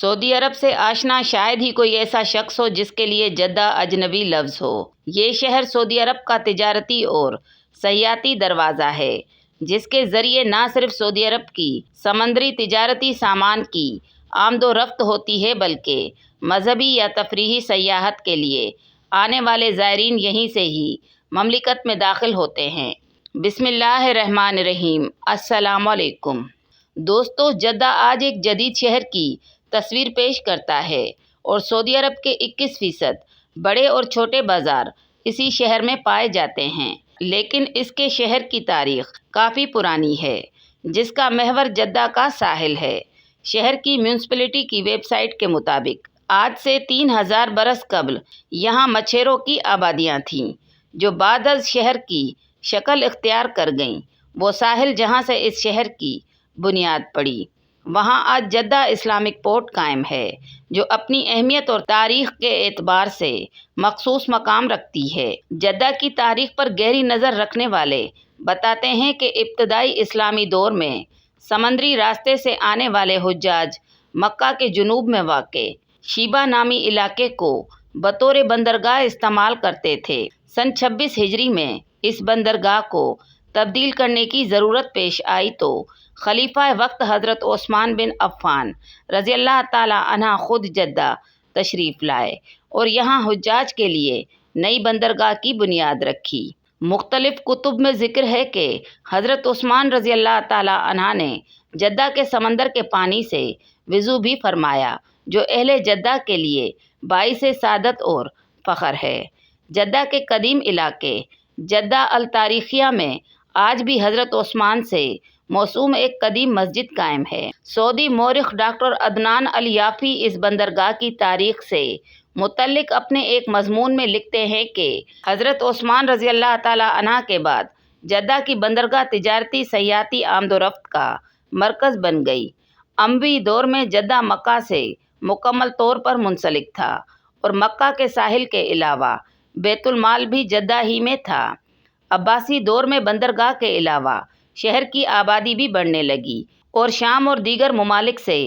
سعودی عرب سے آشنا شاید ہی کوئی ایسا شخص ہو جس کے لیے جدہ اجنبی لفظ ہو۔ یہ شہر سعودی عرب کا تجارتی اور سیاحتی دروازہ ہے، جس کے ذریعے نہ صرف سعودی عرب کی سمندری تجارتی سامان کی آمد و رفت ہوتی ہے بلکہ مذہبی یا تفریحی سیاحت کے لیے آنے والے زائرین یہیں سے ہی مملکت میں داخل ہوتے ہیں۔ بسم اللہ الرحمن الرحیم۔ السلام علیکم دوستو، جدہ آج ایک جدید شہر کی تصویر پیش کرتا ہے اور سعودی عرب کے 21% بڑے اور چھوٹے بازار اسی شہر میں پائے جاتے ہیں، لیکن اس کے شہر کی تاریخ کافی پرانی ہے، جس کا محور جدہ کا ساحل ہے۔ شہر کی میونسپلٹی کی ویب سائٹ کے مطابق آج سے 3000 برس قبل یہاں مچھیروں کی آبادیاں تھیں، جو بعد از شہر کی شکل اختیار کر گئیں۔ وہ ساحل جہاں سے اس شہر کی بنیاد پڑی، وہاں آج جدہ اسلامک پورٹ قائم ہے، جو اپنی اہمیت اور تاریخ کے اعتبار سے مخصوص مقام رکھتی ہے۔ جدہ کی تاریخ پر گہری نظر رکھنے والے بتاتے ہیں کہ ابتدائی اسلامی دور میں سمندری راستے سے آنے والے حجاج مکہ کے جنوب میں واقع شیبہ نامی علاقے کو بطور بندرگاہ استعمال کرتے تھے۔ سن 26 ہجری میں اس بندرگاہ کو تبدیل کرنے کی ضرورت پیش آئی تو خلیفہ وقت حضرت عثمان بن عفان رضی اللہ تعالی عنہ خود جدہ تشریف لائے اور یہاں حجاج کے لیے نئی بندرگاہ کی بنیاد رکھی۔ مختلف کتب میں ذکر ہے کہ حضرت عثمان رضی اللہ تعالی عنہ نے جدہ کے سمندر کے پانی سے وضو بھی فرمایا، جو اہل جدہ کے لیے باعث سعادت اور فخر ہے۔ جدہ کے قدیم علاقے جدہ التاریخیہ میں آج بھی حضرت عثمان سے موسوم ایک قدیم مسجد قائم ہے۔ سعودی مورخ ڈاکٹر عدنان الیافی اس بندرگاہ کی تاریخ سے متعلق اپنے ایک مضمون میں لکھتے ہیں کہ حضرت عثمان رضی اللہ تعالی عنہ کے بعد جدہ کی بندرگاہ تجارتی سیاحتی آمد و رفت کا مرکز بن گئی۔ اموی دور میں جدہ مکہ سے مکمل طور پر منسلک تھا اور مکہ کے ساحل کے علاوہ بیت المال بھی جدہ ہی میں تھا۔ عباسی دور میں بندرگاہ کے علاوہ شہر کی آبادی بھی بڑھنے لگی اور شام اور دیگر ممالک سے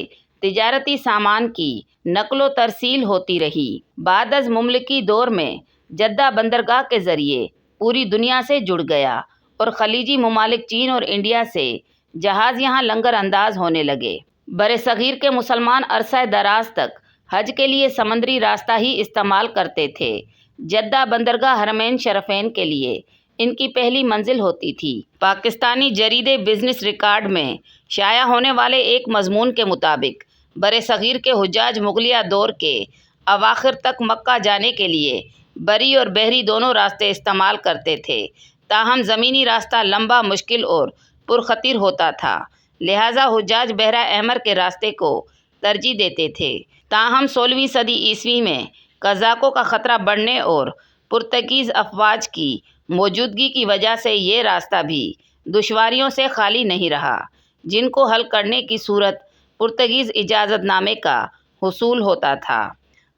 تجارتی سامان کی نقل و ترسیل ہوتی رہی۔ بعد از مملکی دور میں جدہ بندرگاہ کے ذریعے پوری دنیا سے جڑ گیا اور خلیجی ممالک چین اور انڈیا سے جہاز یہاں لنگر انداز ہونے لگے۔ برصغیر کے مسلمان عرصہ دراز تک حج کے لیے سمندری راستہ ہی استعمال کرتے تھے۔ جدہ بندرگاہ حرمین شریفین کے لیے ان کی پہلی منزل ہوتی تھی۔ پاکستانی جریدے بزنس ریکارڈ میں شائع ہونے والے ایک مضمون کے مطابق برصغیر کے حجاج مغلیہ دور کے اواخر تک مکہ جانے کے لیے بری اور بحری دونوں راستے استعمال کرتے تھے، تاہم زمینی راستہ لمبا، مشکل اور پرخطر ہوتا تھا، لہٰذا حجاج بحیرہ احمر کے راستے کو ترجیح دیتے تھے۔ تاہم 16ویں صدی عیسوی میں قزاقوں کا خطرہ بڑھنے اور پرتگیز افواج کی موجودگی کی وجہ سے یہ راستہ بھی دشواریوں سے خالی نہیں رہا، جن کو حل کرنے کی صورت پرتگیز اجازت نامے کا حصول ہوتا تھا۔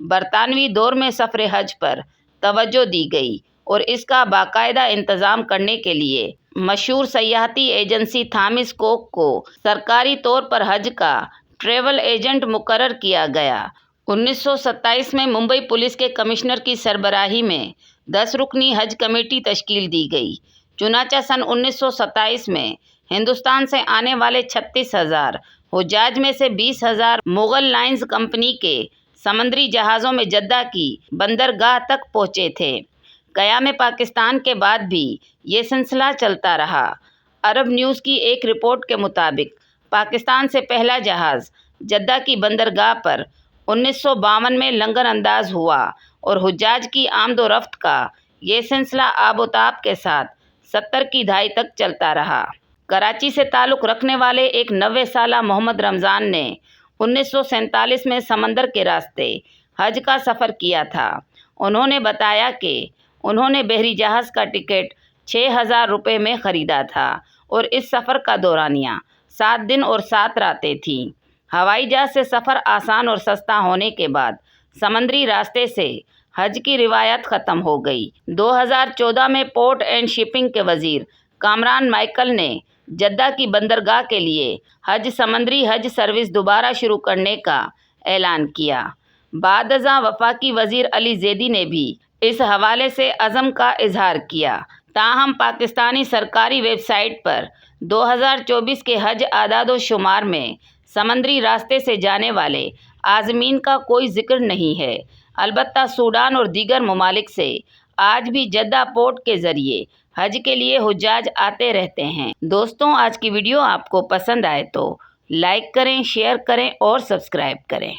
برطانوی دور میں سفر حج پر توجہ دی گئی اور اس کا باقاعدہ انتظام کرنے کے لیے مشہور سیاحتی ایجنسی تھامس کوک کو سرکاری طور پر حج کا ٹریول ایجنٹ مقرر کیا گیا۔ 1927 میں ممبئی پولیس کے کمشنر کی سربراہی میں 10 رکنی حج کمیٹی تشکیل دی گئی۔ چنانچہ سن 1927 میں ہندوستان سے آنے والے 36,000 حجاج میں سے 20,000 مغل لائنز کمپنی کے سمندری جہازوں میں جدہ کی بندرگاہ تک پہنچے تھے۔ قیام پاکستان کے بعد بھی یہ سلسلہ چلتا رہا۔ عرب نیوز کی ایک رپورٹ کے مطابق پاکستان سے پہلا جہاز جدہ کی بندرگاہ پر 1952 میں لنگر انداز ہوا اور حجاج کی آمد و رفت کا یہ سلسلہ آب و تاب کے ساتھ 70 کی دہائی تک چلتا رہا۔ کراچی سے تعلق رکھنے والے ایک 90 سالہ محمد رمضان نے 1947 میں سمندر کے راستے حج کا سفر کیا تھا۔ انہوں نے بتایا کہ انہوں نے بحری جہاز کا ٹکٹ 6,000 روپے میں خریدا تھا اور اس سفر کا دورانیہ 7 دن اور 7 راتیں تھیں۔ ہوائی جہاز سے سفر آسان اور سستا ہونے کے بعد سمندری راستے سے حج کی روایت ختم ہو گئی۔ 2014 میں پورٹ اینڈ شپنگ کے وزیر کامران مائیکل نے جدہ کی بندرگاہ کے لیے سمندری حج سروس دوبارہ شروع کرنے کا اعلان کیا۔ بعد ازاں وفاقی وزیر علی زیدی نے بھی اس حوالے سے عزم کا اظہار کیا۔ تاہم پاکستانی سرکاری ویب سائٹ پر 2024 کے حج اعداد و شمار میں سمندری راستے سے جانے والے عازمین کا کوئی ذکر نہیں ہے۔ البتہ سوڈان اور دیگر ممالک سے آج بھی جدہ پورٹ کے ذریعے حج کے لیے حجاج آتے رہتے ہیں۔ دوستوں، آج کی ویڈیو آپ کو پسند آئے تو لائک کریں، شیئر کریں اور سبسکرائب کریں۔